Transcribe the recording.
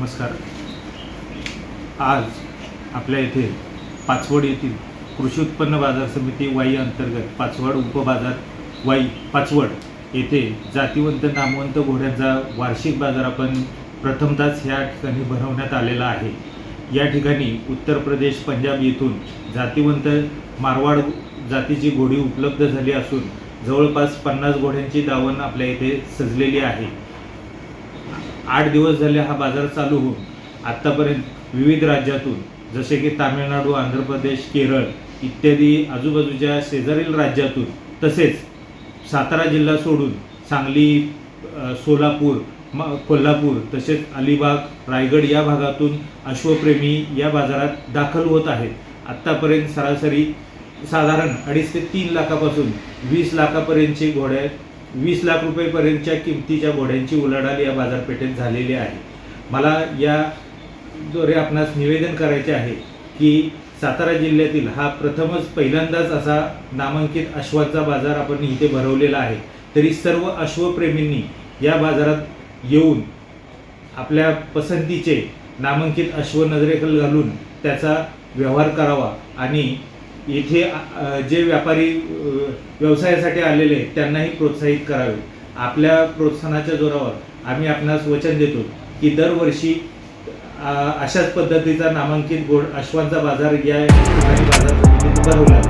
नमस्कार। आज आपल्या येथे पाचवड येथील कृषी उत्पन्न बाजार समिती वाई अंतर्गत पाचवड उपबाजार वाई पाचवड येथे जातिवंत नामवंत घोड्यांचा वार्षिक बाजार आपण प्रथमतःच ह्या ठिकाणी भरवण्यात आलेला आहे। या ठिकाणी उत्तर प्रदेश, पंजाब येथून जातिवंत मारवाड जातीची घोडी उपलब्ध झाली असून जवळपास 50 घोड्यांची दावण आपल्या येथे सजलेली आहे। 8 दिवस झाले हा बाजार चालू होऊन आत्तापर्यंत विविध राज्यातून जसे की तामिळनाडू, आंध्र प्रदेश, केरळ इत्यादी आजूबाजूच्या शेजारील राज्यातून तसेच सातारा जिल्हा सोडून सांगली, सोलापूर, कोल्हापूर तसेच अलिबाग, रायगड या भागातून अश्वप्रेमी या बाजारात दाखल होत आहेत। आत्तापर्यंत सरासरी साधारण 2.5 ते 3 लाखापासून 20 लाखापर्यंतचे घोडे 20 लाख रुपयेपर्यंतच्या किमतीच्या घोड्यांची उलाढाल या बाजारपेठेत झालेली आहे। मला याद्वारे आपणास निवेदन करायचे आहे की सातारा जिल्ह्यातील हा प्रथमच पहिल्यांदाच असा नामांकित अश्वाचा बाजार आपण इथे भरवलेला आहे। तरी सर्व अश्वप्रेमींनी या बाजारात येऊन आपल्या पसंतीचे नामांकित अश्व नजरेखाली घालून त्याचा व्यवहार करावा आणि येथे जे व्यापारी व्यवसायासाठी आलेले आहेत त्यांनाही प्रोत्साहित करावे। आपल्या प्रोत्साहनाच्या जोरावर आम्ही आपणास वचन देतो की दरवर्षी अशाच पद्धतीचा नामांकित अश्वांचा बाजार या ठिकाणी बाजार समितीत भरवला